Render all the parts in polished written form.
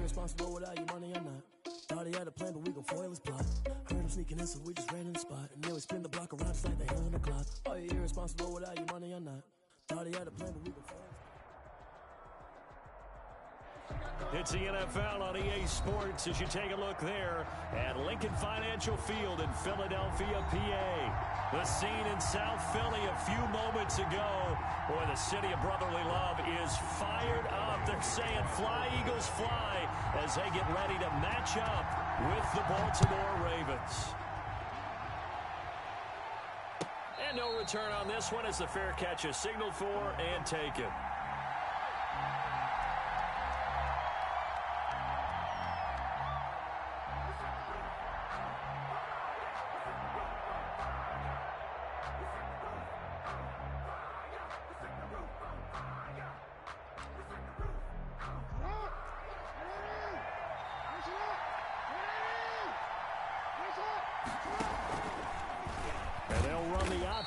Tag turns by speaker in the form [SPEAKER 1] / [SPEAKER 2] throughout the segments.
[SPEAKER 1] irresponsible without your money or not. Thought he had a plan, but we gon' foil his plot. Heard him sneaking in, so we just ran in the spot. And then we spin the block around just like the hell in the clock. Are you irresponsible without your money or not? Thought he had a plan, but we gon' foil his plot.
[SPEAKER 2] It's the NFL on EA Sports as you take a look there at Lincoln Financial Field in Philadelphia, PA. The scene in South Philly a few moments ago where the city of brotherly love is fired up. They're saying fly, Eagles, fly as they get ready to match up with the Baltimore Ravens. And no return on this one as the fair catch is signaled for and taken.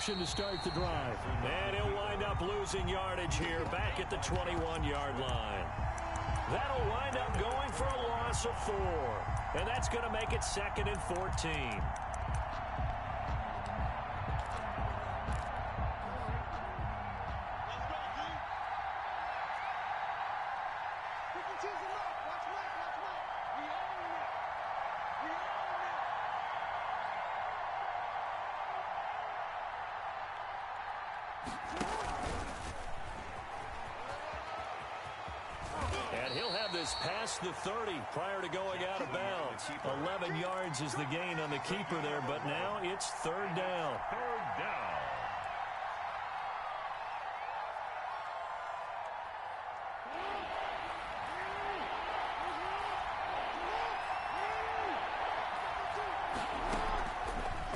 [SPEAKER 2] To start the drive. And he'll wind up losing yardage here back at the 21-yard line. That'll wind up going for a loss of 4. And that's going to make it 2nd and 14. And he'll have this past the 30 prior to going out of bounds. 11 yards is the gain on the keeper there, but now it's 3rd down.
[SPEAKER 3] 3rd down.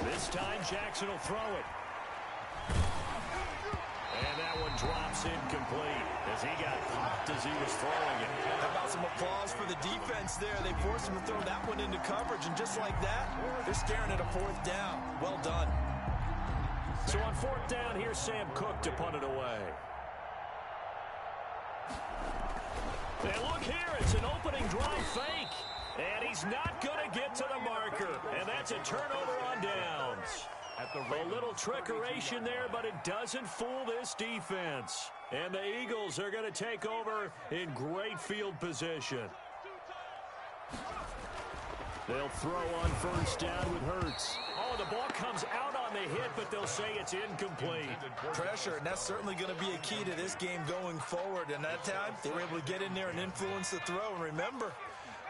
[SPEAKER 2] This time Jackson will throw it. And that one drops incomplete as he got popped as he was throwing it.
[SPEAKER 4] How about some applause for the defense there? They forced him to throw that one into coverage, and just like that, they're staring at a 4th down. Well done.
[SPEAKER 2] So on 4th down, here's Sam Cook to punt it away. And look here, it's an opening drive fake. And he's not going to get to the marker. And that's a turnover on downs. A little trickeration there, but it doesn't fool this defense. And the Eagles are going to take over in great field position. They'll throw on 1st down with Hurts. Oh, the ball comes out on the hit, but they'll say it's incomplete.
[SPEAKER 4] Pressure, and that's certainly going to be a key to this game going forward. And that time, they were able to get in there and influence the throw. And remember,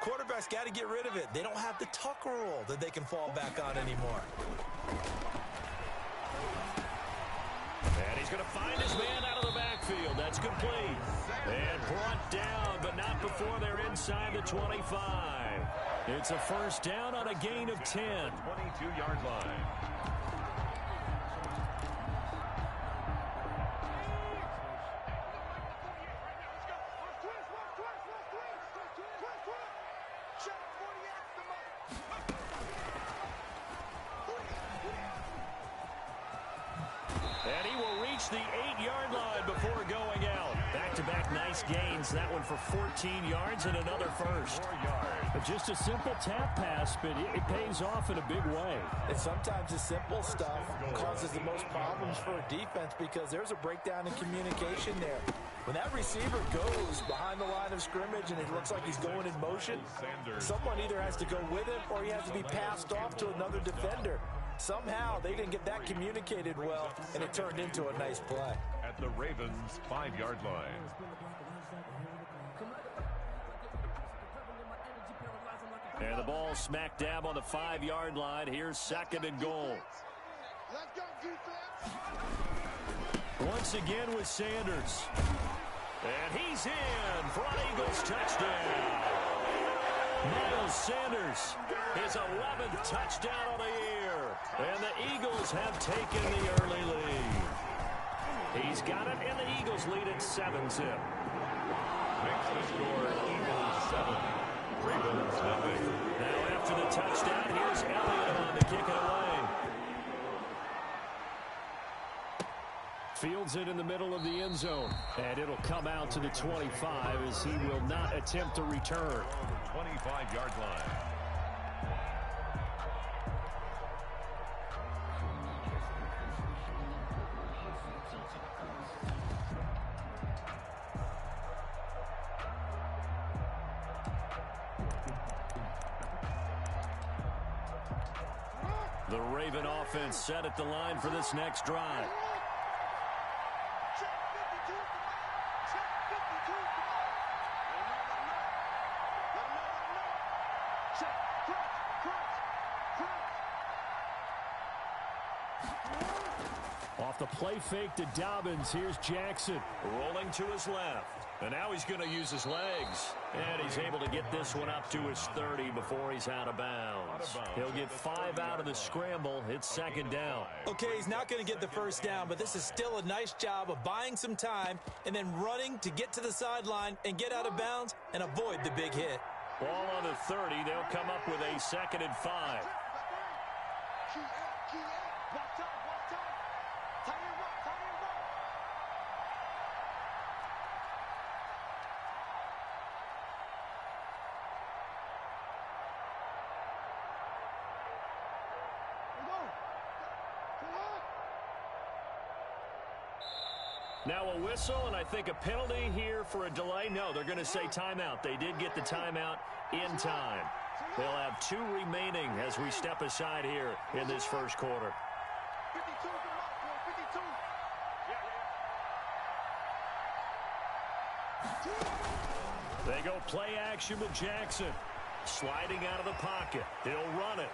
[SPEAKER 4] quarterbacks got to get rid of it. They don't have the Tucker rule that they can fall back on anymore.
[SPEAKER 2] And he's going to find his man out of the backfield. That's complete. And brought down, but not before they're inside the 25. It's a 1st down on a gain of 10.
[SPEAKER 3] 22-yard line.
[SPEAKER 2] And he will reach the 8-yard line before going out. Back-to-back nice gains. That one for 14 yards and another first.
[SPEAKER 3] 4 yards.
[SPEAKER 5] Just a simple tap pass, but it pays off in a big way.
[SPEAKER 4] And sometimes the simple stuff causes the most problems for a defense because there's a breakdown in communication there. When that receiver goes behind the line of scrimmage and it looks like he's going in motion, someone either has to go with him or he has to be passed off to another defender. Somehow they didn't get that communicated well, and it turned into a nice play.
[SPEAKER 3] At the Ravens' 5-yard line.
[SPEAKER 2] And the ball smack dab on the 5-yard line. Here's 2nd and goal. Once again with Sanders. And he's in for an Eagles touchdown. Miles Sanders, his 11th touchdown of the year. And the Eagles have taken the early lead. He's got it, and the Eagles lead at 7-zip.
[SPEAKER 3] Makes the score Eagles 7. Ravens nothing.
[SPEAKER 2] Now after the touchdown, here's Elliott on to kick it away. Fields it in the middle of the end zone. And it'll come out to the 25 as he will not attempt to return.
[SPEAKER 3] 25-yard line.
[SPEAKER 2] The Raven offense set at the line for this next drive. Off the play fake to Dobbins, here's Jackson. Rolling to his left. And now he's going to use his legs. And he's able to get this one up to his 30 before he's out of bounds. He'll get 5 out of the scramble. It's second down.
[SPEAKER 4] Okay, he's not going to get the first down, but this is still a nice job of buying some time and then running to get to the sideline and get out of bounds and avoid the big hit.
[SPEAKER 2] Ball on the 30. They'll come up with a 2nd and 5. Now a whistle, and I think a penalty here for a delay. No, they're going to say timeout. They did get the timeout in time. They'll have 2 remaining as we step aside here in this first quarter. They go play action with Jackson. Sliding out of the pocket. He'll run it.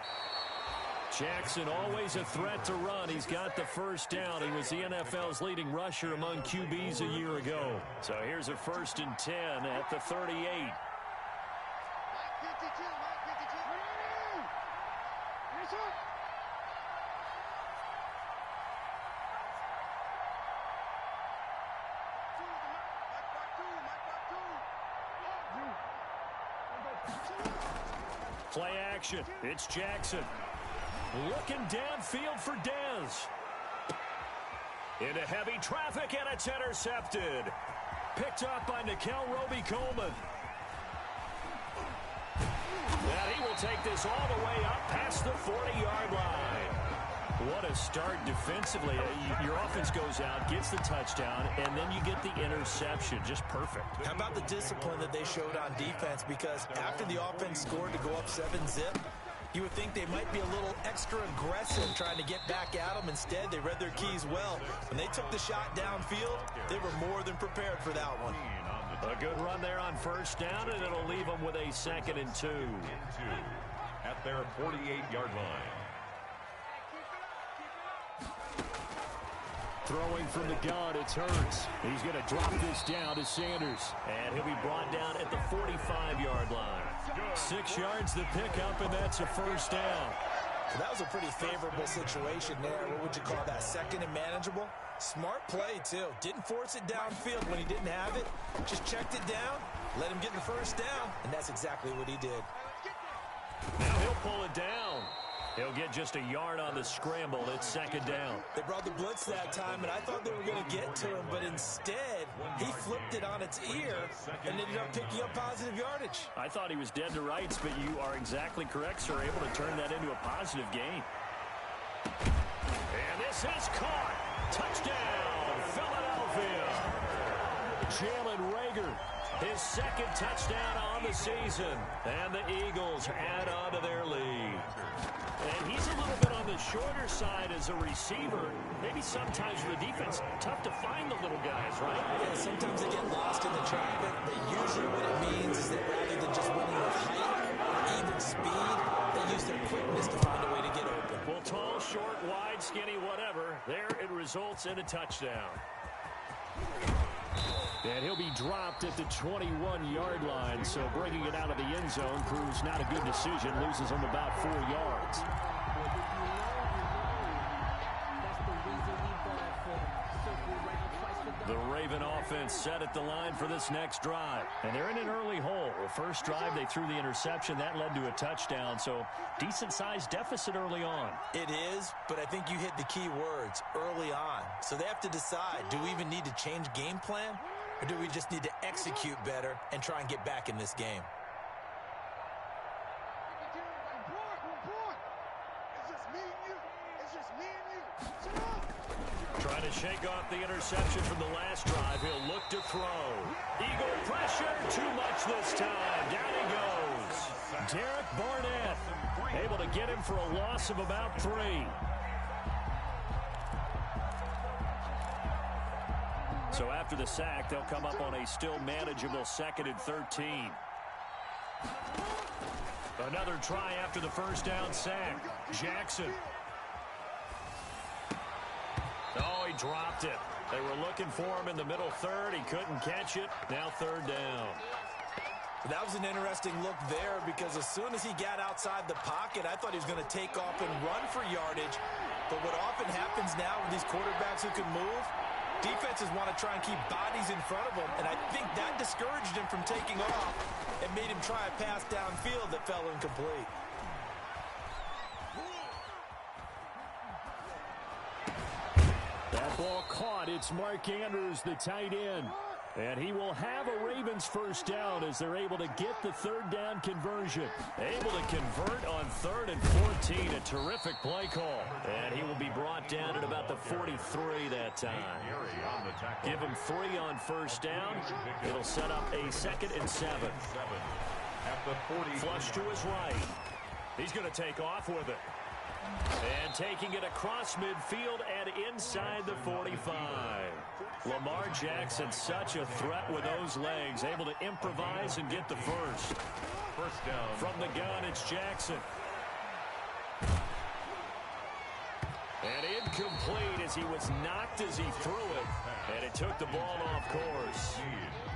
[SPEAKER 2] Jackson always a threat to run. He's got the first down. He was the NFL's leading rusher among QBs a year ago. So here's a 1st and 10 at the 38. Play action. It's Jackson. Looking downfield for Dez. Into heavy traffic, and it's intercepted. Picked up by Nikel Roby-Coleman. And he will take this all the way up past the 40-yard line. What a start defensively. Your offense goes out, gets the touchdown, and then you get the interception. Just perfect.
[SPEAKER 4] How about the discipline that they showed on defense? Because after the offense scored to go up 7-zip, you would think they might be a little extra aggressive trying to get back at them. Instead, they read their keys well. When they took the shot downfield, they were more than prepared for that one.
[SPEAKER 2] A good run there on first down, and it'll leave them with a 2nd and 2.
[SPEAKER 3] At their 48-yard line.
[SPEAKER 2] Throwing from the gun, it's Hurts. He's going to drop this down to Sanders. And he'll be brought down at the 45-yard line. 6 yards to pick up, and that's a first down.
[SPEAKER 4] So that was a pretty favorable situation there. What would you call that? 2nd and manageable? Smart play, too. Didn't force it downfield when he didn't have it. Just checked it down, let him get the first down, and that's exactly what he did.
[SPEAKER 2] Now he'll pull it down. He'll get just a yard on the scramble. It's 2nd down.
[SPEAKER 4] They brought the blitz that time, and I thought they were going to get to him, but instead, he flipped it on its ear and ended up picking up positive yardage.
[SPEAKER 2] I thought he was dead to rights, but you are exactly correct, sir. Able to turn that into a positive gain. And this is caught. Touchdown, Philadelphia. Jalen Reagor, his 2nd touchdown on the season. And the Eagles add on to their lead. And he's a little bit on the shorter side as a receiver. Maybe sometimes for the defense, tough to find the little guys, right?
[SPEAKER 4] Yeah, sometimes they get lost in the traffic, but usually what it means is that rather than just winning with height or even speed, they use their quickness to find a way to get open.
[SPEAKER 2] Well, tall, short, wide, skinny, whatever. There it results in a touchdown. And he'll be dropped at the 21-yard line, so bringing it out of the end zone proves not a good decision, loses him about 4 yards. The Raven offense set at the line for this next drive. And they're in an early hole. The first drive, they threw the interception. That led to a touchdown, so decent-sized deficit early on.
[SPEAKER 4] It is, but I think you hit the key words, early on. So they have to decide, do we even need to change game plan? Or do we just need to execute better and try and get back in this game?
[SPEAKER 2] Trying to shake off the interception from the last drive. He'll look to throw. Eagle pressure. Too much this time. Down he goes. Derek Barnett able to get him for a loss of about 3. So after the sack, they'll come up on a still manageable 2nd and 13. Another try after the first down sack. Jackson. Oh, he dropped it. They were looking for him in the middle third. He couldn't catch it. Now 3rd down.
[SPEAKER 4] That was an interesting look there because as soon as he got outside the pocket, I thought he was going to take off and run for yardage. But what often happens now with these quarterbacks who can move, defenses want to try and keep bodies in front of them, and I think that discouraged him from taking off and made him try a pass downfield that fell incomplete.
[SPEAKER 5] That ball caught. It's Mark Andrews, the tight end. And he will have a Ravens first down as they're able to get the 3rd down conversion.
[SPEAKER 2] Able to convert on 3rd and 14. A terrific play call. And he will be brought down at about the 43 that time. Give him 3 on first down. It'll set up a 2nd and 7. Flush to his right. He's going to take off with it. And taking it across midfield and inside the 45. Lamar Jackson, such a threat with those legs, able to improvise and get the first.
[SPEAKER 3] First down.
[SPEAKER 2] From the gun, it's Jackson. And incomplete as he was knocked as he threw it. And it took the ball off course.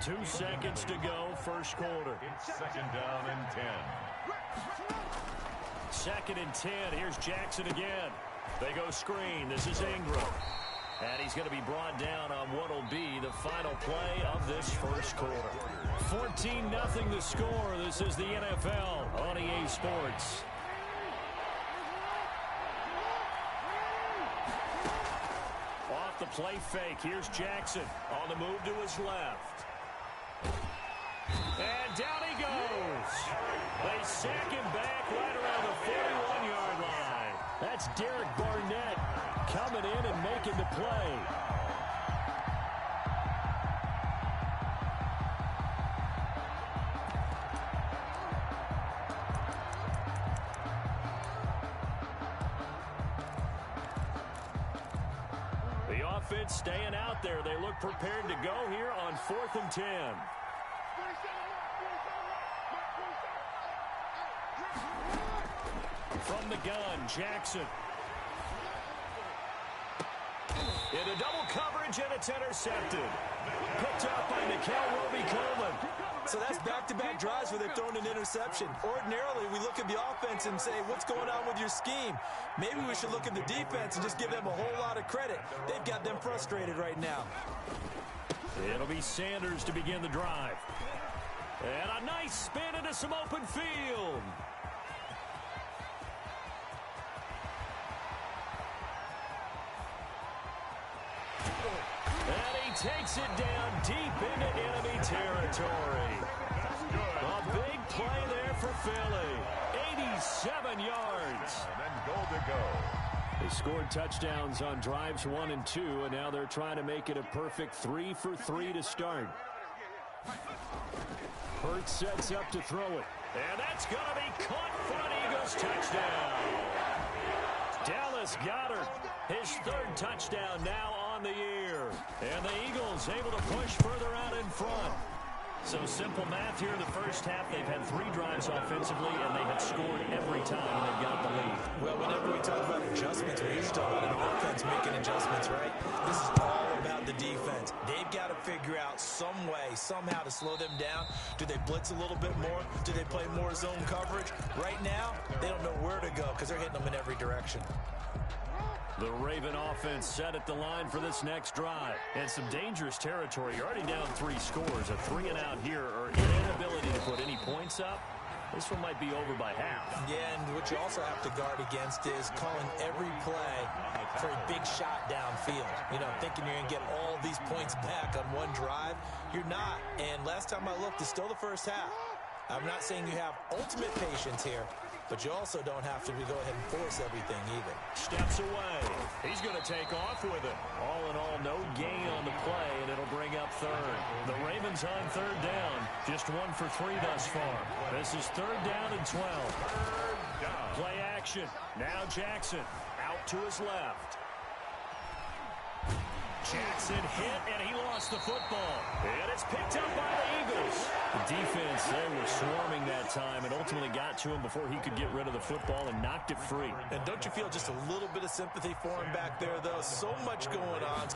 [SPEAKER 2] 2 seconds to go, first quarter.
[SPEAKER 3] It's 2nd down and 10.
[SPEAKER 2] 2nd and 10. Here's Jackson again. They go screen. This is Ingram. And he's going to be brought down on what will be the final play of this first quarter. 14-0 the score. This is the NFL on EA Sports. Off the play fake. Here's Jackson on the move to his left. And down he goes. They sack him back right around the 41-yard line.
[SPEAKER 5] That's Derek Barnett coming in and making the play.
[SPEAKER 2] The offense staying out there. They look prepared to go here on 4th and 10. From the gun, Jackson. Into double coverage, and it's intercepted. Picked up by Nikel Roby-Coleman.
[SPEAKER 4] So that's back-to-back drives where they've thrown an interception. Ordinarily, we look at the offense and say, what's going on with your scheme? Maybe we should look at the defense and just give them a whole lot of credit. They've got them frustrated right now.
[SPEAKER 2] It'll be Sanders to begin the drive. And a nice spin into some open field. And he takes it down deep into enemy territory. A big play there for Philly. 87 yards.
[SPEAKER 3] And then goal to go.
[SPEAKER 5] They scored touchdowns on drives 1 and 2, and now they're trying to make it a perfect 3 for 3 to start. Hurts sets up to throw it.
[SPEAKER 2] And that's going to be caught front. Eagles touchdown. Dallas Goedert, his 3rd touchdown now on the year. And the Eagles able to push further out in front. So simple math here in the first half. They've had 3 drives offensively, and they have scored every time they've got the lead.
[SPEAKER 4] Well, whenever we talk about adjustments, we usually talk about an offense making adjustments, right? This is all about the defense. They've got to figure out some way, somehow to slow them down. Do they blitz a little bit more? Do they play more zone coverage? Right now, they don't know where to go because they're hitting them in every direction.
[SPEAKER 2] The Raven offense set at the line for this next drive. And some dangerous territory. You're already down 3 scores. A 3 and out here, or inability to put any points up. This one might be over by half.
[SPEAKER 4] Yeah, and what you also have to guard against is calling every play for a big shot downfield. You know, thinking you're going to get all these points back on one drive. You're not. And last time I looked, it's still the first half. I'm not saying you have ultimate patience here, but you also don't have to go ahead and force everything either.
[SPEAKER 2] Steps away. He's going to take off with it. All in all, no gain on the play, and it'll bring up third. The Ravens on third down. Just 1 for 3 thus far. This is third down and 12. Play action. Now Jackson out to his left. Jackson hit, and he lost the football. And it's picked up by the Eagles. The defense, they were swarming that time and ultimately got to him before he could get rid of the football and knocked it free.
[SPEAKER 4] And don't you feel just a little bit of sympathy for him back there, though? So much going on.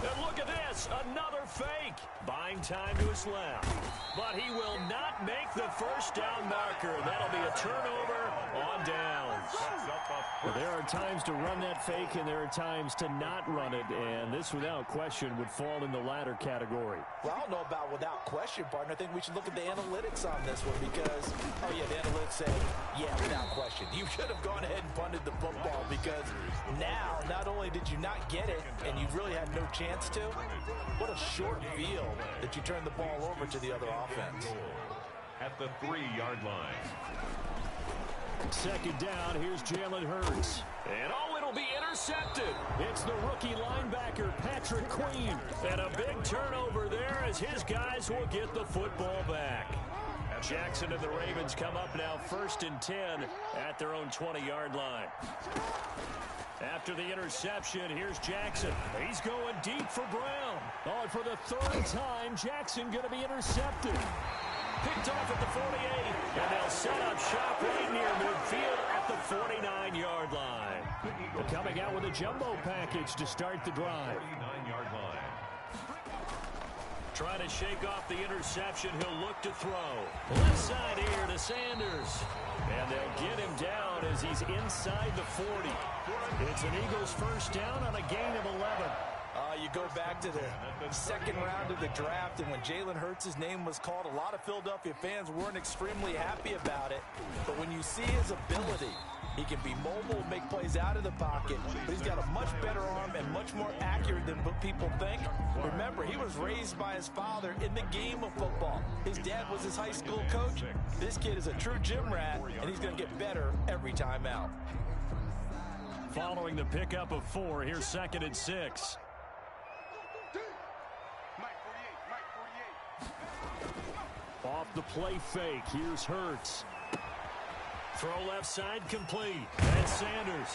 [SPEAKER 2] And look at this, another fake. Buying time to his left. But he will not make the first down marker. That'll be a turnover on downs.
[SPEAKER 5] There are times to run that fake, and there are times to not run it, and this, without question, would fall in the latter category.
[SPEAKER 4] Well, I don't know about without question, partner. I think we should look at the analytics on this one because, oh, yeah, the analytics say, yeah, without question. You should have gone ahead and punted the football because now, not only did you not get it, and you really had no chance to, what a short field that you turned the ball over to the other offense.
[SPEAKER 3] At the 3-yard line.
[SPEAKER 5] Second down, here's Jalen Hurts.
[SPEAKER 2] And oh, it'll be intercepted.
[SPEAKER 5] It's the rookie linebacker, Patrick Queen.
[SPEAKER 2] And a big turnover there as his guys will get the football back. Jackson and the Ravens come up now 1st and 10 at their own 20-yard line. After the interception, here's Jackson. He's going deep for Brown.
[SPEAKER 5] Oh, and for the 3rd time, Jackson going to be intercepted.
[SPEAKER 2] Picked off at the 48, and they'll set up shop right near midfield at the 49-yard line.
[SPEAKER 5] They're coming out with a jumbo package to start the drive.
[SPEAKER 3] 49-yard line.
[SPEAKER 2] Trying to shake off the interception, he'll look to throw. Left side here to Sanders. And they'll get him down as he's inside the 40. It's an Eagles first down on a gain of 11.
[SPEAKER 4] You go back to the second round of the draft, and when Jalen Hurts' name was called, a lot of Philadelphia fans weren't extremely happy about it. But when you see his ability, he can be mobile, make plays out of the pocket, but he's got a much better arm and much more accurate than what people think. Remember, he was raised by his father in the game of football. His dad was his high school coach. This kid is a true gym rat, and he's going to get better every time out.
[SPEAKER 2] Following the pickup of 4, here's 2nd and 6.
[SPEAKER 5] Off the play fake, here's Hurts.
[SPEAKER 2] Throw left side complete. And Sanders.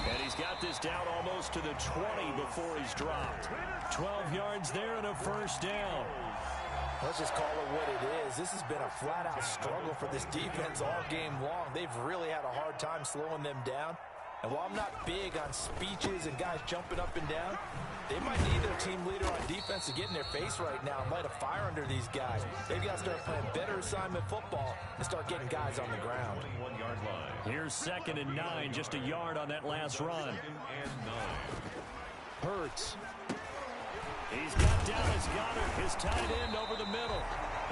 [SPEAKER 2] And he's got this down almost to the 20 before he's dropped. 12 yards there and a first down.
[SPEAKER 4] Let's just call it what it is. This has been a flat-out struggle for this defense all game long. They've really had a hard time slowing them down. And while I'm not big on speeches and guys jumping up and down, they might need their team leader on defense to get in their face right now and light a fire under these guys. They've got to start playing better assignment football and start getting guys on the ground.
[SPEAKER 3] 21-yard line.
[SPEAKER 2] Here's 2nd and 9, just a yard on that last run.
[SPEAKER 5] Hurts.
[SPEAKER 2] He's got Dallas Goedert, his tight end, over the middle.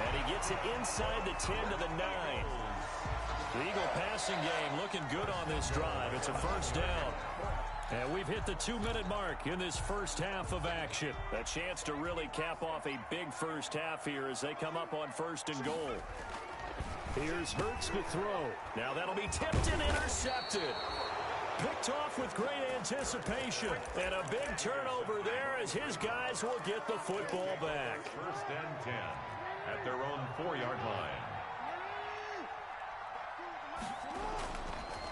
[SPEAKER 2] And he gets it inside the 10 to the 9. The Eagle passing game looking good on this drive. It's a first down. And we've hit the 2-minute mark in this first half of action. A chance to really cap off a big first half here as they come up on 1st and goal.
[SPEAKER 5] Here's Hurts to throw.
[SPEAKER 2] Now that'll be tipped and intercepted. Picked off with great anticipation. And a big turnover there as his guys will get the football back.
[SPEAKER 3] 1st and 10 at their own 4-yard line.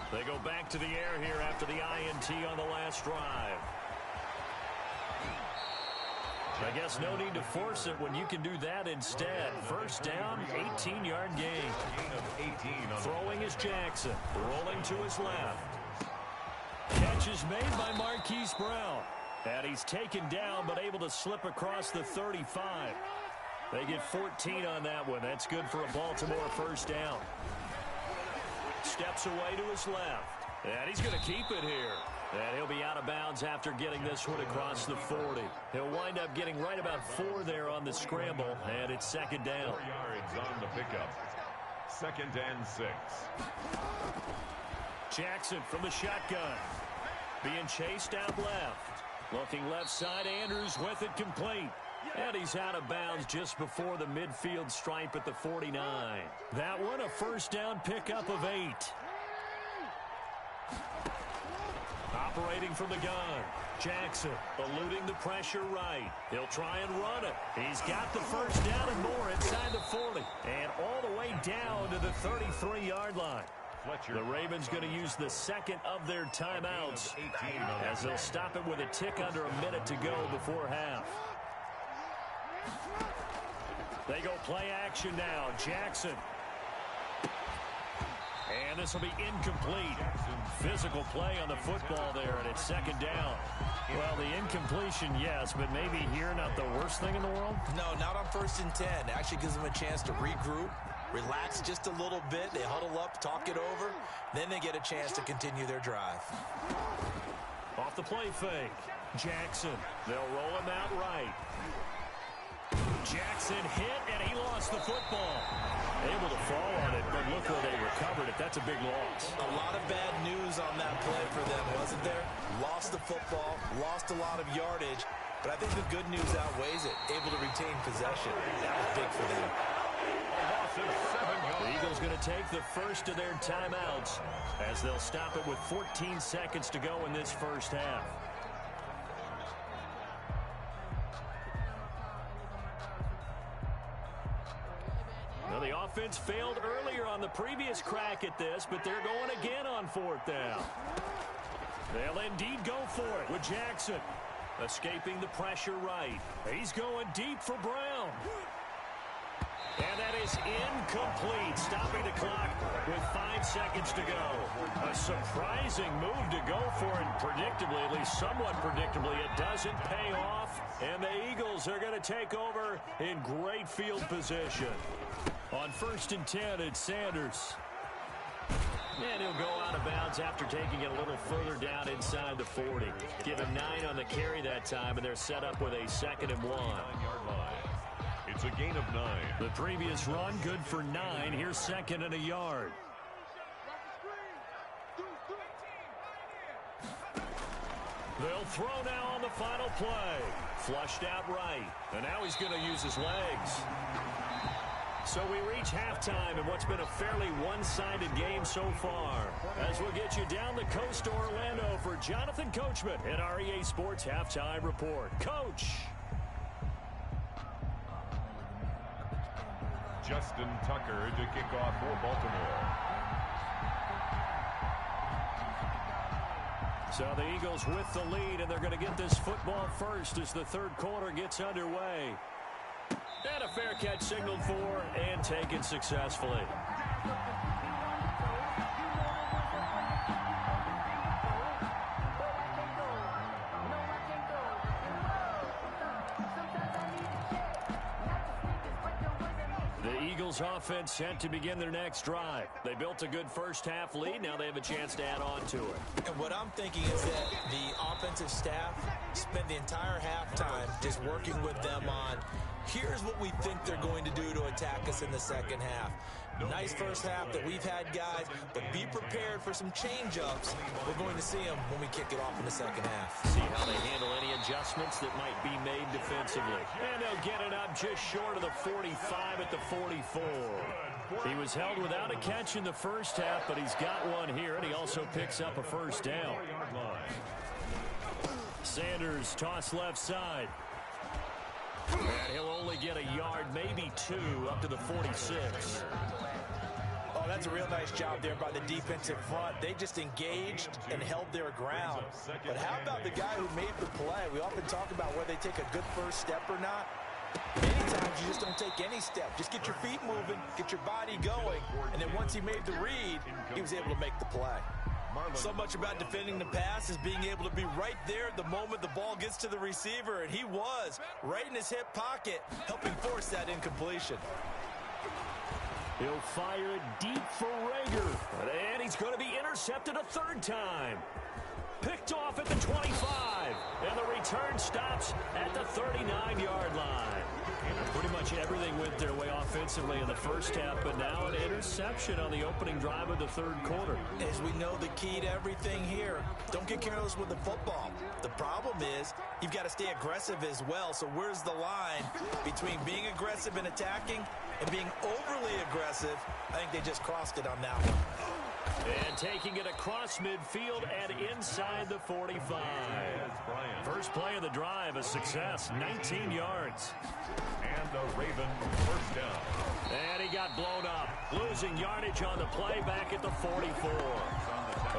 [SPEAKER 2] They go back to the air here after the INT on the last drive. I guess no need to force it when you can do that instead. First down, 18-yard gain. Throwing is Jackson. Rolling to his left. Catch is made by Marquise Brown. And he's taken down but able to slip across the 35. They get 14 on that one. That's good for a Baltimore first down. Steps away to his left. And he's going to keep it here. And he'll be out of bounds after getting this one across the 40. He'll wind up getting right about 4 there on the scramble. And it's 2nd down.
[SPEAKER 3] 4 yards on the pickup. 2nd and 6.
[SPEAKER 2] Jackson from the shotgun. Being chased out left. Looking left side, Andrews with it complete. And he's out of bounds just before the midfield stripe at the 49. That one, a first down pickup of 8. Operating from the gun. Jackson eluding the pressure right. He'll try and run it. He's got the first down and more inside the 40. And all the way down to the 33-yard line. The Ravens going to use the second of their timeouts as they'll stop it with a tick under a minute to go before half. They go play action now. Jackson. And this will be incomplete. Physical play on the football there, and it's second down. Well, the incompletion, yes, but maybe here not the worst thing in the world?
[SPEAKER 4] No, not on 1st and 10. Actually gives them a chance to regroup, relax just a little bit. They huddle up, talk it over. Then they get a chance to continue their drive.
[SPEAKER 2] Off the play fake. Jackson. They'll roll him out right. Jackson hit, and he lost the football. Able to fall on it, but look where they recovered it. That's a big loss.
[SPEAKER 4] A lot of bad news on that play for them, wasn't there? Lost the football, lost a lot of yardage, but I think the good news outweighs it. Able to retain possession. That was big for them.
[SPEAKER 2] The Eagles going to take the first of their timeouts as they'll stop it with 14 seconds to go in this first half. Now, the offense failed earlier on the previous crack at this, but they're going again on 4th down. They'll indeed go for it with Jackson. Escaping the pressure right. He's going deep for Brown. And that is incomplete, stopping the clock with 5 seconds to go. A surprising move to go for it, predictably, at least somewhat predictably. It doesn't pay off, and the Eagles are going to take over in great field position. On 1st and 10, it's Sanders. And he'll go out of bounds after taking it a little further down inside the 40. Give him 9 on the carry that time, and they're set up with a 2nd and 1.
[SPEAKER 3] 9-yard line. It's a gain of 9.
[SPEAKER 2] The previous run, good for 9. Here's 2nd and a yard. They'll throw now on the final play. Flushed out right. And now he's going to use his legs. So we reach halftime in what's been a fairly one-sided game so far. As we'll get you down the coast to Orlando for Jonathan Coachman at our EA Sports Halftime Report. Coach!
[SPEAKER 3] Justin Tucker to kick off for Baltimore.
[SPEAKER 2] So the Eagles with the lead, and they're going to get this football first as the third quarter gets underway. And a fair catch signaled for and taken successfully. The Eagles offense set to begin their next drive. They built a good first half lead. Now they have a chance to add on to it.
[SPEAKER 4] And what I'm thinking is that the offensive staff spent the entire halftime just working with them on here's what we think they're going to do to attack us in the second half. Nice first half that we've had, guys, but be prepared for some change-ups. We're going to see them when we kick it off in the second half.
[SPEAKER 2] See how they handle any adjustments that might be made defensively. And they'll get it up just short of the 45 at the 44. He was held without a catch in the first half, but he's got one here, and he also picks up a first down. Sanders toss left side. And he'll only get a yard, maybe 2, up to the 46.
[SPEAKER 4] Oh, that's a real nice job there by the defensive front. They just engaged and held their ground. But how about the guy who made the play? We often talk about whether they take a good first step or not. Many times you just don't take any step. Just get your feet moving, get your body going, and then once he made the read, he was able to make the play. So much about defending the pass is being able to be right there the moment the ball gets to the receiver, and he was right in his hip pocket, helping force that incompletion.
[SPEAKER 2] He'll fire it deep for Rager, and he's going to be intercepted a third time. Picked off at the 25. And the return stops at the 39-yard line. Pretty much everything went their way offensively in the first half, but now an interception on the opening drive of the third quarter.
[SPEAKER 4] As we know, the key to everything here, don't get careless with the football. The problem is you've got to stay aggressive as well. So where's the line between being aggressive and attacking and being overly aggressive? I think they just crossed it on that one.
[SPEAKER 2] And taking it across midfield and inside the 45. First play of the drive, a success, 19 yards.
[SPEAKER 3] And the Ravens first down.
[SPEAKER 2] And he got blown up, losing yardage on the play back at the 44.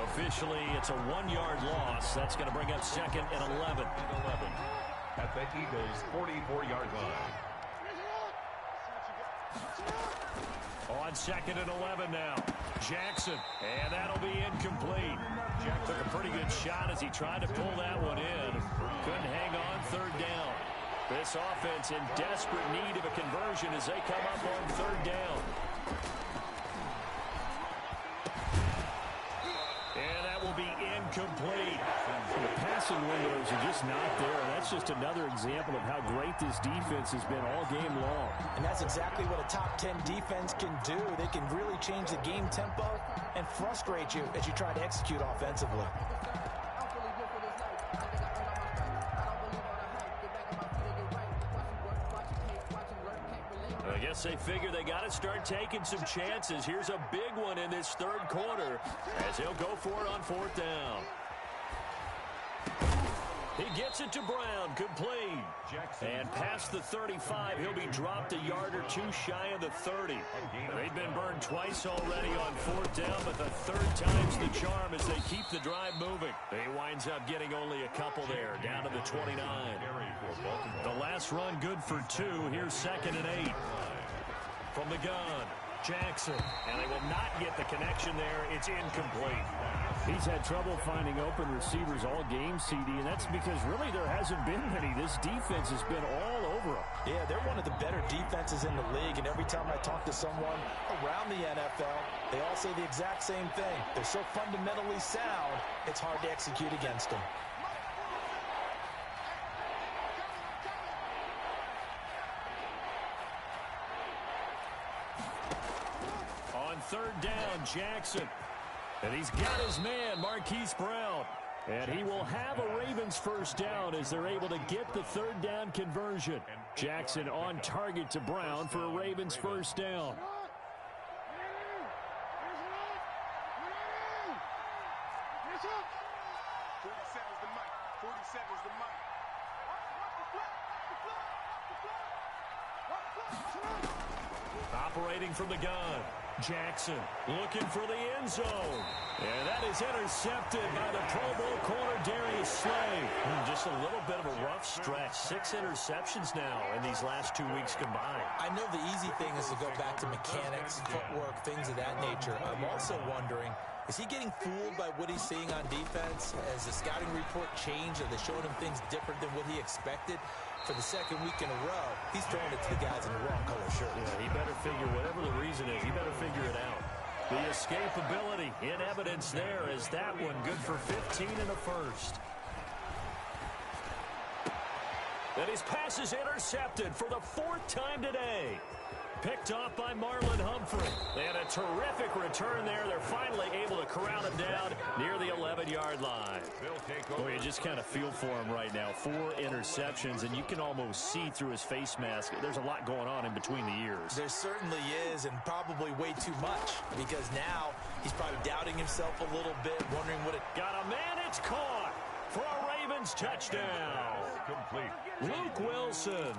[SPEAKER 2] Officially, it's a 1-yard loss. That's going to bring up second and 11.
[SPEAKER 3] At the Eagles' 44-yard line.
[SPEAKER 2] On second and 11 now. Jackson, and that'll be incomplete. Jack took a pretty good shot as he tried to pull that one in. Couldn't hang on third down. This offense in desperate need of a conversion as they come up on third down. And that will be incomplete.
[SPEAKER 5] The passing windows are just not there. That's just another example of how great this defense has been all game long.
[SPEAKER 4] And that's exactly what a top 10 defense can do. They can really change the game tempo and frustrate you as you try to execute offensively.
[SPEAKER 2] I guess they figure they got to start taking some chances. Here's a big one in this third quarter as he'll go for it on fourth down. He gets it to Brown, complete. And past the 35, he'll be dropped a yard or two shy of the 30. They've been burned twice already on fourth down, but the third time's the charm as they keep the drive moving. He winds up getting only a couple there, down to the 29. The last run good for 2. Here's second and 8. From the gun, Jackson. And they will not get the connection there. It's incomplete.
[SPEAKER 5] He's had trouble finding open receivers all game, CD, and that's because really there hasn't been many. This defense has been all over him.
[SPEAKER 4] Yeah, they're one of the better defenses in the league, and every time I talk to someone around the NFL, they all say the exact same thing. They're so fundamentally sound, it's hard to execute against them.
[SPEAKER 2] On third down, Jackson. And he's got his man, Marquise Brown. And he will have a Ravens first down as they're able to get the third down conversion. Jackson on target to Brown for a Ravens first down. Operating from the gun. Jackson looking for the end zone. And that is intercepted by the Pro Bowl corner, Darius Slay. Just a little bit of a rough stretch. 6 interceptions now in these last 2 weeks combined.
[SPEAKER 4] I know the easy thing is to go back to mechanics, footwork, things of that nature. I'm also wondering, is he getting fooled by what he's seeing on defense? Has the scouting report changed? Are they showing him things different than what he expected? For the second week in a row, he's throwing it to the guys in the wrong color shirt.
[SPEAKER 2] Yeah, he better figure, whatever the reason is, he better figure it out. The escapability in evidence there is that one good for 15 in the first. And his pass is intercepted for the 4th time today. Picked off by Marlon Humphrey. And a terrific return there. They're finally able to corral him down near the 11-yard line. Boy, you just kind of feel for him right now. 4 interceptions, and you can almost see through his face mask. There's a lot going on in between the ears.
[SPEAKER 4] There certainly is, and probably way too much, because now he's probably doubting himself a little bit, wondering what it...
[SPEAKER 2] Got a man, it's caught for a Ravens touchdown.
[SPEAKER 3] Complete.
[SPEAKER 2] Luke Wilson,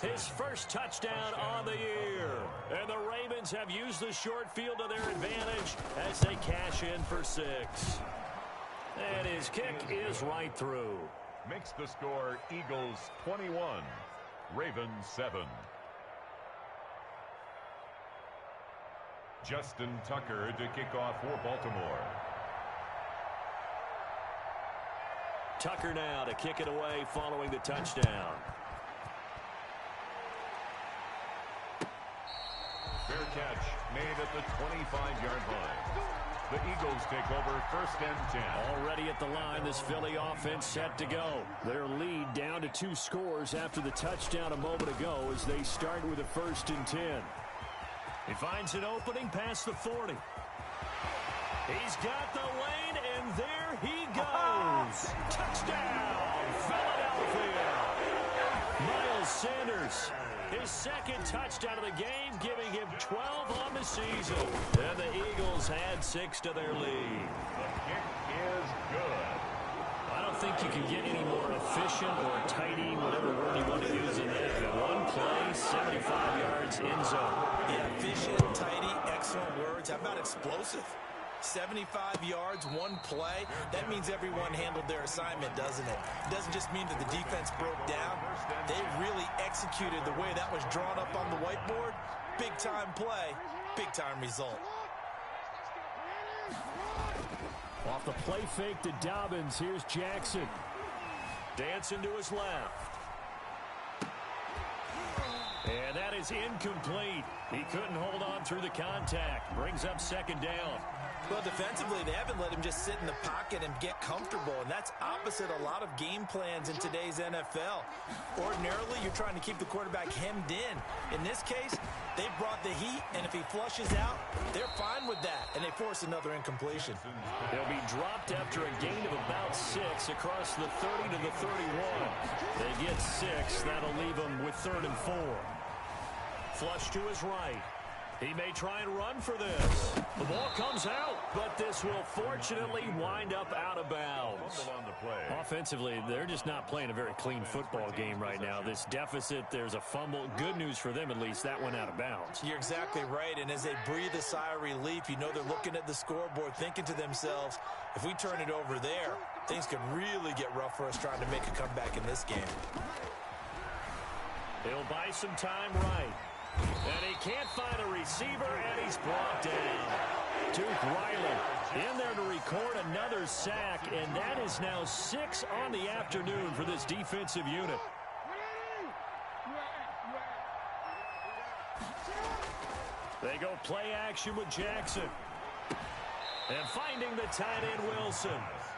[SPEAKER 2] his first touchdown on the year. And the Ravens have used the short field to their advantage as they cash in for 6. And his kick is right through.
[SPEAKER 3] Makes the score Eagles 21, Ravens 7. Justin Tucker to kick off for Baltimore.
[SPEAKER 2] Tucker now to kick it away following the touchdown.
[SPEAKER 3] Fair catch made at the 25-yard line. The Eagles take over 1st and 10.
[SPEAKER 5] Already at the line, this Philly offense set to go. Their lead down to 2 scores after the touchdown a moment ago as they start with a 1st and 10.
[SPEAKER 2] He finds an opening past the 40. He's got the lane, and there he goes. Touchdown, Philadelphia. Miles Sanders, his 2nd touchdown of the game, giving him 12 on the season. And the Eagles add 6 to their lead.
[SPEAKER 3] The kick is good.
[SPEAKER 2] I don't think you can get any more efficient or tidy, whatever word you want to use in that. One play, 75 yards, end zone.
[SPEAKER 4] Yeah, efficient, tidy, excellent words. How about explosive? 75 yards, 1 play. That means everyone handled their assignment, doesn't it? It doesn't just mean that the defense broke down. They really executed the way that was drawn up on the whiteboard. Big-time play, big-time result.
[SPEAKER 5] Off the play fake to Dobbins, here's Jackson.
[SPEAKER 2] Dancing to his left. And that is incomplete. He couldn't hold on through the contact. Brings up 2nd down.
[SPEAKER 4] Well, defensively, they haven't let him just sit in the pocket and get comfortable, and that's opposite a lot of game plans in today's NFL. Ordinarily, you're trying to keep the quarterback hemmed in. In this case, they brought the heat, and if he flushes out, they're fine with that, and they force another incompletion.
[SPEAKER 2] He'll be dropped after a gain of about 6 across the 30 to the 31. They get 6. That'll leave them with 3rd and 4. Flush to his right. He may try and run for this. The ball comes out, but this will fortunately wind up out of bounds.
[SPEAKER 5] Offensively, they're just not playing a very clean football game right now. This deficit, there's a fumble. Good news for them, at least. That went out of bounds.
[SPEAKER 4] You're exactly right, and as they breathe a sigh of relief, you know they're looking at the scoreboard, thinking to themselves, if we turn it over there, things could really get rough for us trying to make a comeback in this game.
[SPEAKER 2] He'll buy some time right. And he can't find a receiver, and he's brought down.
[SPEAKER 5] Duke Riley in there to record another sack, and that is now 6 on the afternoon for this defensive unit.
[SPEAKER 2] They go play action with Jackson. And finding the tight end, Wilson.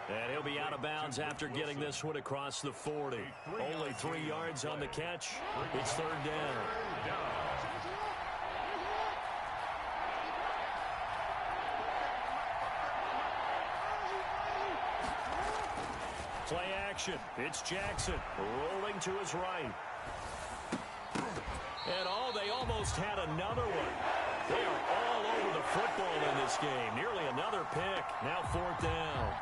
[SPEAKER 2] And he'll be out of bounds after getting this one across the 40. Only 3 yards on the catch. It's 3rd down. Play action. It's Jackson rolling to his right. And they almost had another one. They are all over the football in this game. Nearly another pick. Now 4th down.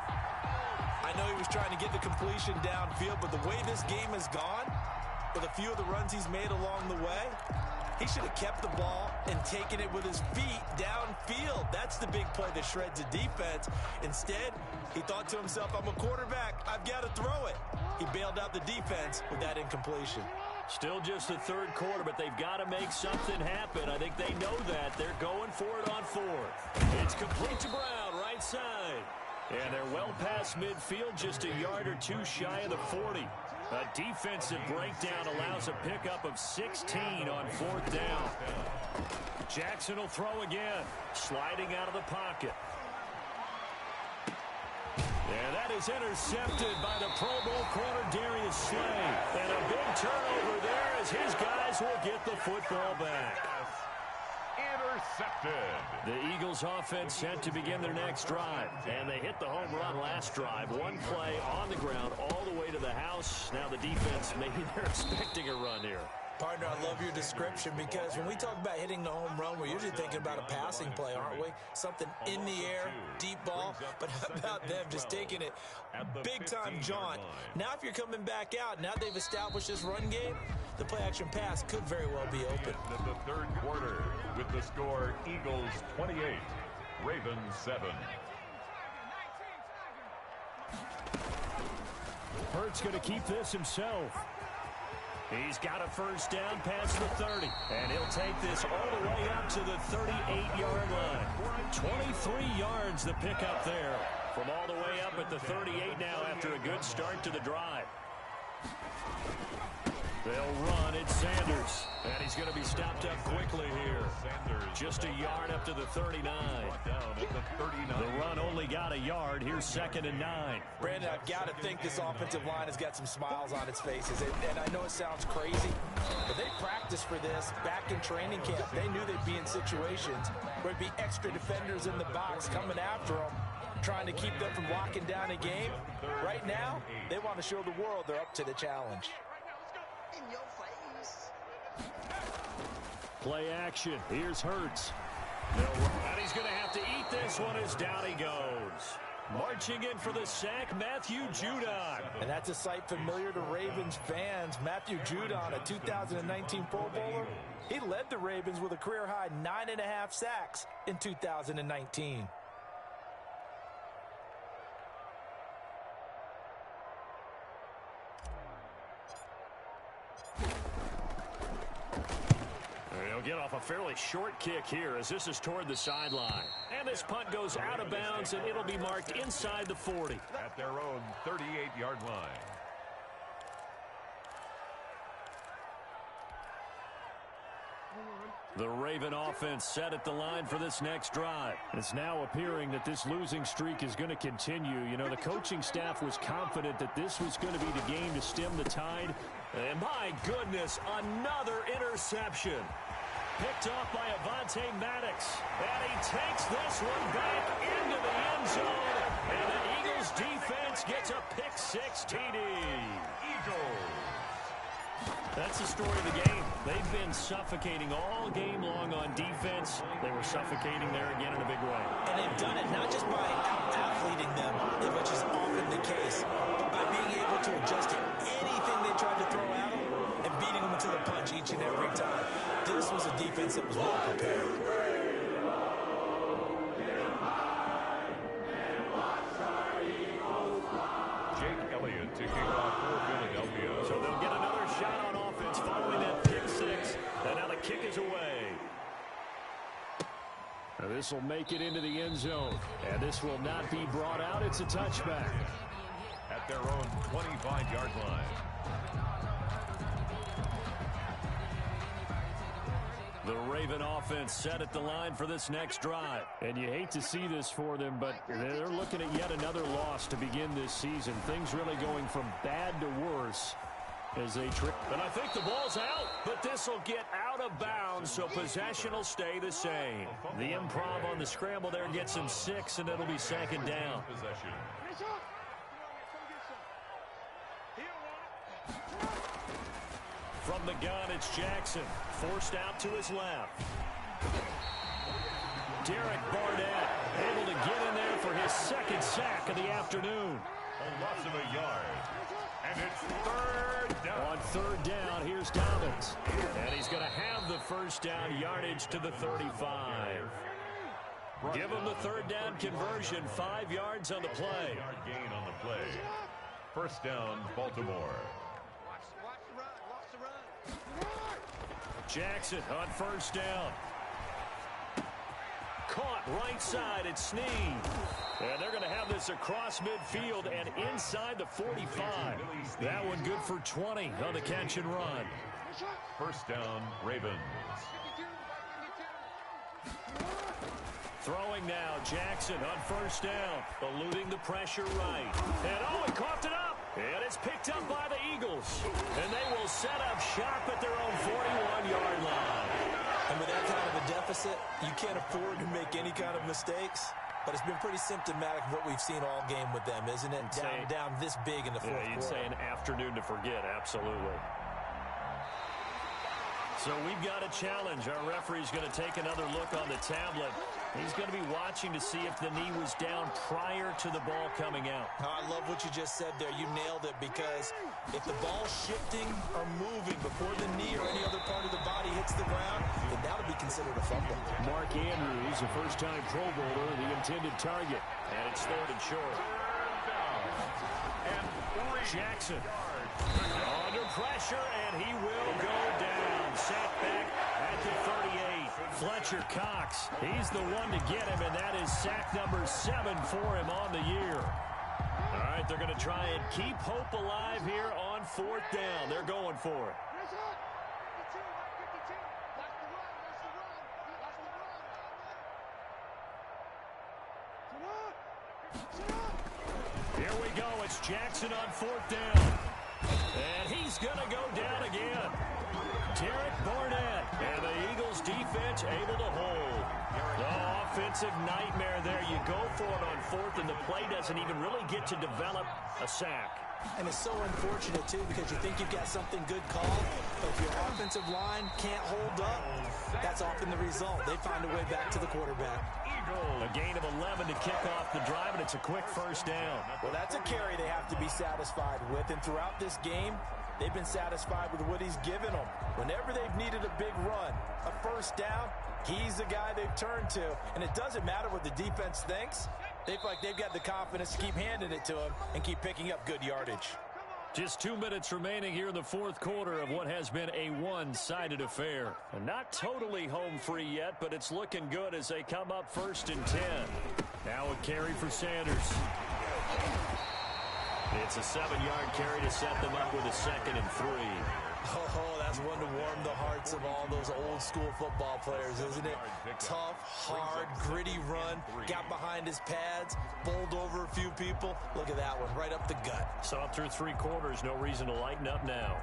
[SPEAKER 4] I know he was trying to get the completion downfield, but the way this game has gone, with a few of the runs he's made along the way, he should have kept the ball and taken it with his feet downfield. That's the big play that shreds the defense. Instead, he thought to himself, I'm a quarterback. I've got to throw it. He bailed out the defense with that incompletion.
[SPEAKER 2] Still just the 3rd quarter, but they've got to make something happen. I think they know that. They're going for it on 4th. It's complete to Brown, right side. And they're well past midfield, just a yard or 2 shy of the 40. A defensive breakdown allows a pickup of 16 on 4th down. Jackson will throw again, sliding out of the pocket. And that is intercepted by the Pro Bowl corner, Darius Slay. And a big turnover there as his guys will get the football back.
[SPEAKER 3] Intercepted.
[SPEAKER 2] The Eagles offense set to begin their next drive. And they hit the home run last drive. 1 play on the ground all the way to the house. Now the defense, maybe they're expecting a run here.
[SPEAKER 4] Partner, I love your description because when we talk about hitting the home run, we're usually thinking about a passing play, aren't we? Something in the air, deep ball. But how about them just taking it big-time jaunt? Now if you're coming back out, now they've established this run game, the play-action pass could very well be open.
[SPEAKER 3] The 3rd quarter with the score Eagles 28, Ravens 7.
[SPEAKER 5] Hurts going to keep this himself.
[SPEAKER 2] He's got a 1st down past the 30. And he'll take this all the way up to the 38-yard line. 23 yards the pickup there. From all the way up at the 38 now after a good start to the drive. They'll run. It's Sanders. And he's going to be stopped up quickly here. Just a yard up to the 39. The run only got a yard. Here's 2nd and 9.
[SPEAKER 4] Brandon, I've got to think this offensive line has got some smiles on its faces. And I know it sounds crazy, but they practiced for this back in training camp. They knew they'd be in situations where it'd be extra defenders in the box coming after them, trying to keep them from locking down a game. Right now, they want to show the world they're up to the challenge.
[SPEAKER 5] Play action. Here's Hurts.
[SPEAKER 2] And he's going to have to eat this one as down he goes. Marching in for the sack, Matthew Judon.
[SPEAKER 4] And that's a sight familiar to Ravens fans. Matthew Judon, a 2019 Pro Bowler. He led the Ravens with a career-high 9.5 sacks in 2019.
[SPEAKER 2] He'll get off a fairly short kick here as this is toward the sideline. And this punt goes out of bounds, and it'll be marked inside the 40.
[SPEAKER 3] At their own 38-yard line.
[SPEAKER 2] The Raven offense set at the line for this next drive.
[SPEAKER 5] It's now appearing that this losing streak is going to continue. You know, the coaching staff was confident that this was going to be the game to stem the tide.
[SPEAKER 2] And my goodness, another interception. Picked off by Avonte Maddox. And he takes this one back into the end zone. And the Eagles defense gets a pick-6 TD.
[SPEAKER 3] Eagles.
[SPEAKER 2] That's the story of the game. They've been suffocating all game long on defense. They were suffocating there again in a big way.
[SPEAKER 4] And they've done it not just by out-athleting them, which is often the case, but by being able to adjust to anything they tried to throw at them and beating them to the punch each and every time. This was a defense that was well prepared.
[SPEAKER 3] Jake Elliott to kick off for Philadelphia.
[SPEAKER 2] So they'll get another shot on offense following that pick-6. And now the kick is away.
[SPEAKER 5] Now this will make it into the end zone. And this will not be brought out. It's a touchback.
[SPEAKER 3] At their own 25-yard line.
[SPEAKER 2] The Raven offense set at the line for this next drive.
[SPEAKER 5] And you hate to see this for them, but they're looking at yet another loss to begin this season. Things really going from bad to worse as they trip.
[SPEAKER 2] And I think the ball's out, but this will get out of bounds, so possession will stay the same. The improv on the scramble there gets him 6, and it'll be 2nd down.
[SPEAKER 3] Possession.
[SPEAKER 2] From the gun, it's Jackson. Forced out to his left. Derek Barnett able to get in there for his 2nd sack of the afternoon.
[SPEAKER 3] A loss of a yard. And it's 3rd down.
[SPEAKER 5] On 3rd down, here's Dobbins.
[SPEAKER 2] And he's going to have the 1st down yardage to the 35. Give him the 3rd down conversion. 5 yards on the play.
[SPEAKER 3] 5-yard gain on the play. 1st down, Baltimore.
[SPEAKER 2] Jackson on 1st down. Caught right side at Snead. And they're going to have this across midfield and inside the 45. That one good for 20 on the catch and run.
[SPEAKER 3] 1st down, Ravens.
[SPEAKER 2] Throwing now, Jackson on 1st down. Eluding the pressure right. And oh, he coughed it up. And it's picked up by the Eagles. And they will set up shop at their own 41-yard line.
[SPEAKER 4] And with that kind of a deficit, you can't afford to make any kind of mistakes. But it's been pretty symptomatic of what we've seen all game with them, isn't it? Down this big in the fourth quarter.
[SPEAKER 2] You'd say an afternoon to forget, absolutely. So we've got a challenge. Our referee's going to take another look on the tablet. He's going to be watching to see if the knee was down prior to the ball coming out.
[SPEAKER 4] Oh, I love what you just said there. You nailed it, because if the ball's shifting or moving before the knee or any other part of the body hits the ground, then that'll be considered a fumble.
[SPEAKER 5] Mark Andrews, a first-time Pro Bowler, the intended target.
[SPEAKER 2] And it's 3rd and short.
[SPEAKER 3] And
[SPEAKER 2] Jackson under pressure, and he will go down. Sacked back at the 38. Fletcher Cox, he's the one to get him, and that is sack number 7 for him on the year. All right, they're going to try and keep hope alive here on 4th down. They're going for it. Here we go. It's Jackson on 4th down. And he's going to go down again. Derek Barnett. And the Eagles defense able to hold. Oh, offensive nightmare there. You go for it on 4th, and the play doesn't even really get to develop a sack.
[SPEAKER 4] And it's so unfortunate, too, because you think you've got something good called, but if your offensive line can't hold up, that's often the result. They find a way back to the quarterback.
[SPEAKER 2] A gain of 11 to kick off the drive, and it's a quick first down.
[SPEAKER 4] Well, that's a carry they have to be satisfied with, and throughout this game, they've been satisfied with what he's given them. Whenever they've needed a big run, a first down, he's the guy they've turned to, and it doesn't matter what the defense thinks. They feel like they've got the confidence to keep handing it to him and keep picking up good yardage.
[SPEAKER 2] Just 2 minutes remaining here in the 4th quarter of what has been a one-sided affair. And not totally home free yet, but it's looking good as they come up 1st and 10. Now a carry for Sanders. It's a 7-yard carry to set them up with a 2nd and 3.
[SPEAKER 4] Oh, that's one to warm the hearts of all those old-school football players, isn't it? Tough, hard, gritty run, got behind his pads, bowled over a few people. Look at that one, right up the gut.
[SPEAKER 2] Saw through 3 quarters, no reason to lighten up now.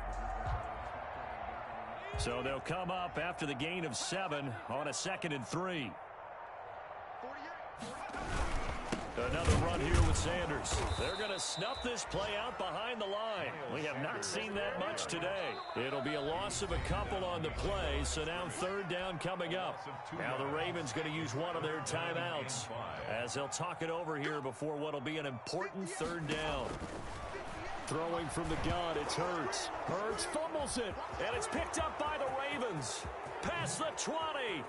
[SPEAKER 2] So they'll come up after the gain of 7 on a 2nd and 3. Another run here with Sanders. They're going to snuff this play out behind the line. We have not seen that much today. It'll be a loss of a couple on the play, so now 3rd down coming up. Now the Ravens going to use one of their timeouts as they'll talk it over here before what will be an important 3rd down. Throwing from the gun, it's Hurts. Hurts fumbles it, and it's picked up by the Ravens. Past the 20,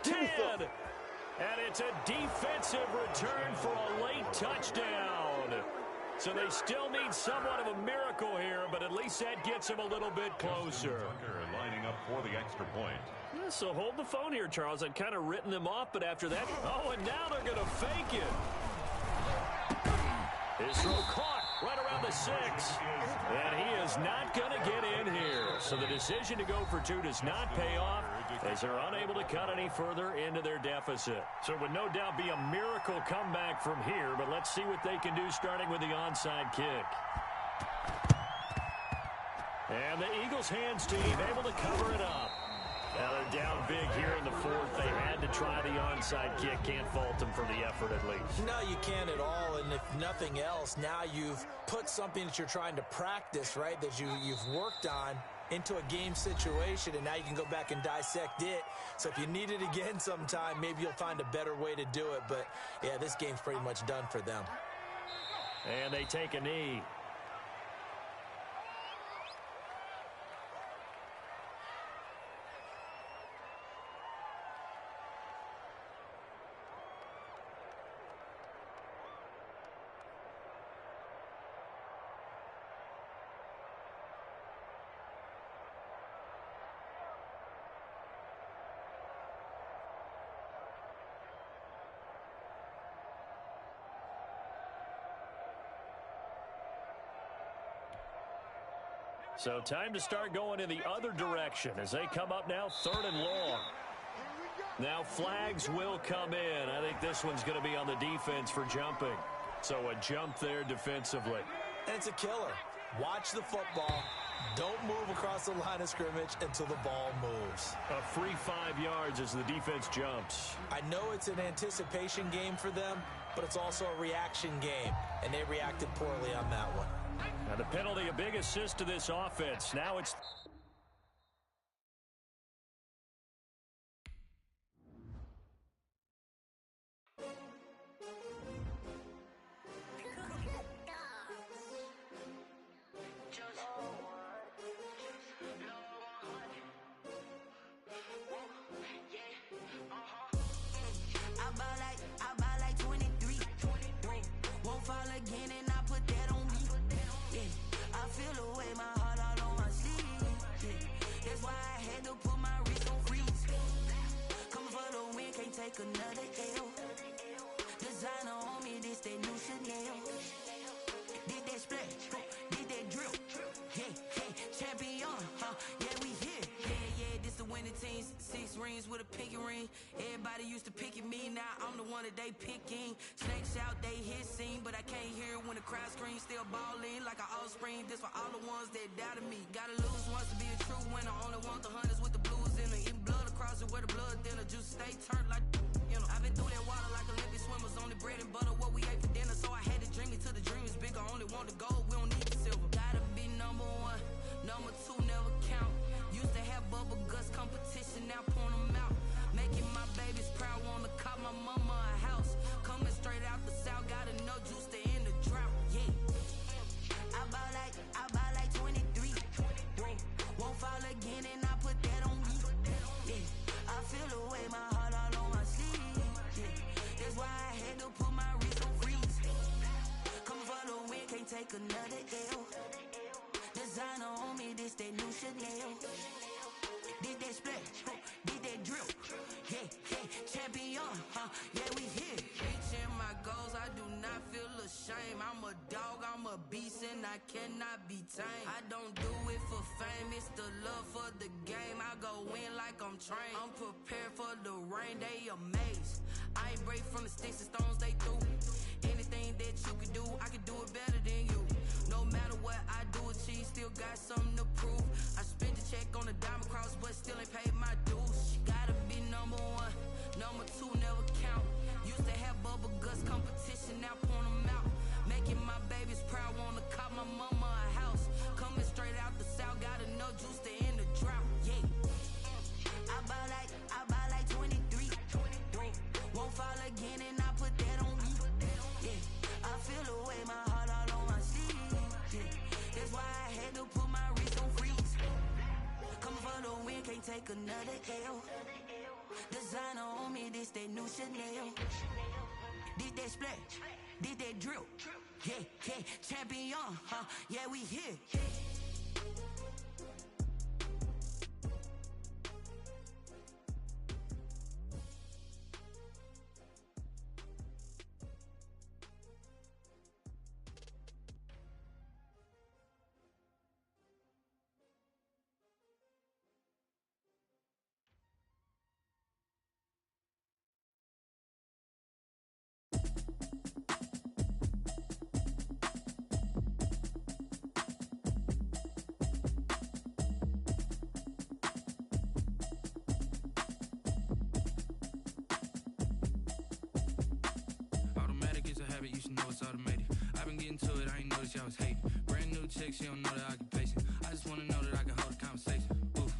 [SPEAKER 2] 10, and it's a defensive return for a late touchdown. So they still need somewhat of a miracle here, but at least that gets them a little bit closer.
[SPEAKER 3] Lining up for the extra point.
[SPEAKER 2] Yeah, so hold the phone here, Charles. I'd kind of written them off, but after that, oh, and now they're going to fake it. His throw caught right around the 6. And he is not going to get in here. So the decision to go for 2 does not pay off as they're unable to cut any further into their deficit. So it would no doubt be a miracle comeback from here, but let's see what they can do starting with the onside kick. And the Eagles hands team able to cover it up. Now they're down big here in the 4th. They had to try the onside kick. Can't fault them for the effort at least.
[SPEAKER 4] No, you can't at all. And if nothing else, now you've put something that you're trying to practice, right, that you've worked on into a game situation, and now you can go back and dissect it. So if you need it again sometime, maybe you'll find a better way to do it. But, yeah, this game's pretty much done for them.
[SPEAKER 2] And they take a knee. So time to start going in the other direction as they come up now 3rd and long. Now flags will come in. I think this one's going to be on the defense for jumping. So a jump there defensively.
[SPEAKER 4] And it's a killer. Watch the football. Don't move across the line of scrimmage until the ball moves.
[SPEAKER 2] A free 5 yards as the defense jumps.
[SPEAKER 4] I know it's an anticipation game for them, but it's also a reaction game, and they reacted poorly on that one.
[SPEAKER 2] Now the penalty, a big assist to this offense. Now it's...
[SPEAKER 1] Another L. Designer on me, this that new Chanel. Did that splash, did that drill. Yeah, champion, yeah, we here. Yeah, this the winning team. 6 rings with a pinky ring. Everybody used to pick at me, now I'm the one that they picking. Snakes
[SPEAKER 6] out, they hit scene, but I can't hear it when the crowd screams. Still balling like an offspring. This for all the ones that doubted me. Gotta lose once to be a true winner. Only want the hunters with the blues in it. Eating blood across it where the blood thinner. Juice stay turned like, you know. I've been through that water like Olympic swimmers. Only bread and butter what we ate for dinner. So I had to dream it till the dream is bigger. Only want the gold, we don't need the silver. Gotta be number one, number two never count. Used to have bubble guts competition, now point them out. Making my babies proud, wanna cop my mama a house. Coming straight out the south, got enough juice to end the drought. Yeah, I bought like 23. Whoa, won't fall again and I put that on me. Yeah, I feel the way, my heart all on my sleeve. Yeah, that's why I had to put my wrist on freeze. Come for the win, can't take another L. Designer on me, this that new Chanel. Did that splash, did that drill. Yeah, champion, yeah, we here. Reaching my goals, I do not feel ashamed. I'm a dog, I'm a beast, and I cannot be tamed. I don't do it for fame, it's the love for the game. I go in like I'm trained. I'm prepared for the rain, they amazed. I ain't break from the sticks and stones they threw. Anything that you can do, I can do it better than you. No matter what I do, achieve, still got something to prove. I spent the check on the diamond cross, but still ain't paid my dues. Gotta be number one, number two never count. Used to have bubble guts competition, now point them out. Making my babies proud, wanna cop my mama a house. Coming straight out the south, got enough juice to end the drought. Yeah, I bought like 23. Won't fall again and I put that on me. Yeah, I feel the way, my heart all on my sleeve. Yeah, that's why I had to put my wrist on freeze. Coming for the win, can't take another L. Designer on me, this that new Chanel. Did that splash, did that drill. Yeah, champion, yeah, we here.
[SPEAKER 7] You should know it's automated. I've been getting to it, I ain't noticed y'all was hating. Brand new chick, she don't know the occupation. I just wanna know that I can hold a conversation. Oof,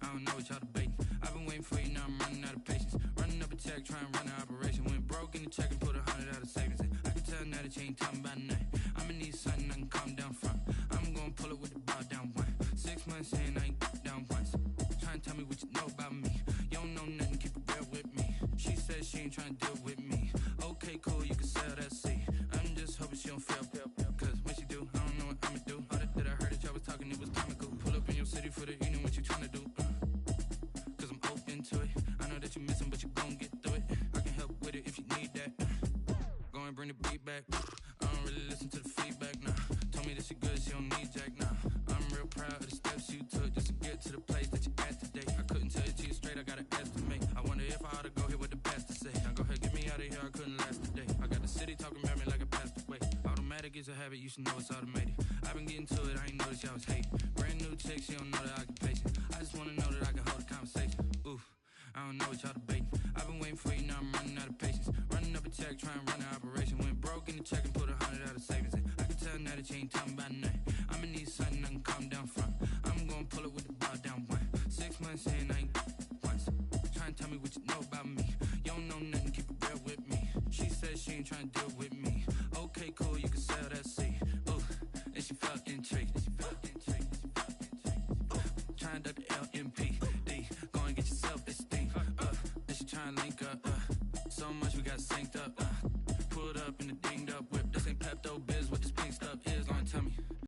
[SPEAKER 7] I don't know what y'all debating. I've been waiting for you, now I'm running out of patience. Running up a check, trying to run an operation. Went broke in the check and put 100 out of savings in. I can tell now that you ain't talking about nothing. I'ma need something I can calm down from. I'm gonna pull it with the bar down one. 6 months saying I ain't down once. Trying to tell me what you know about me. You don't know nothing, keep it real with me. She said she ain't trying to deal with me. Okay, cool, you can sell that seat. I'm just hoping she don't fail. Cause when she do, I don't know what I'ma do. All that I heard that y'all was talking, it was comical. Pull up in your city for the evening, what you trying to do? Cause I'm open to it. I know that you missing, but you gon' get through it. I can help with it if you need that. Go and bring the beat back. I don't really listen to the feedback, nah. Told me that she good, she don't need jack, nah. I'm real proud of the steps you took just to get to the place that you at today. I couldn't tell it to you straight, I gotta estimate. I wonder if I ought to go here with the pastor say. Now go ahead, get me out of here, I couldn't last today. I got the city talking about me like I passed away. Automatic is a habit, you should know it's automated. I've been getting to it, I ain't noticed y'all was hating. Brand new chick, she don't know the occupation. I just wanna know that I can hold a conversation. Oof, I don't know what y'all debating. I've been waiting for you, now I'm running out of patience. Running up a check, trying to run an operation. Went broke in the check and put 100 out of savings in. I can tell now that you ain't talking about nothing. I'ma need something I can calm down from. I'm gonna pull it with the bar down one. 6 months saying I ain't once. Trying to tell me what you know about me. You don't know nothing, keep it real with me. She said she ain't trying to deal with me. Okay, cool, you can sell that seat. Ooh, and she felt intrigued. Trying to duck the LMPD. Go and get your self-esteem. And she trying to link up. So much we got synced up. Pulled up in the dinged up whip. This ain't Pepto-Biz, what this pink stuff is. Gonna tell me.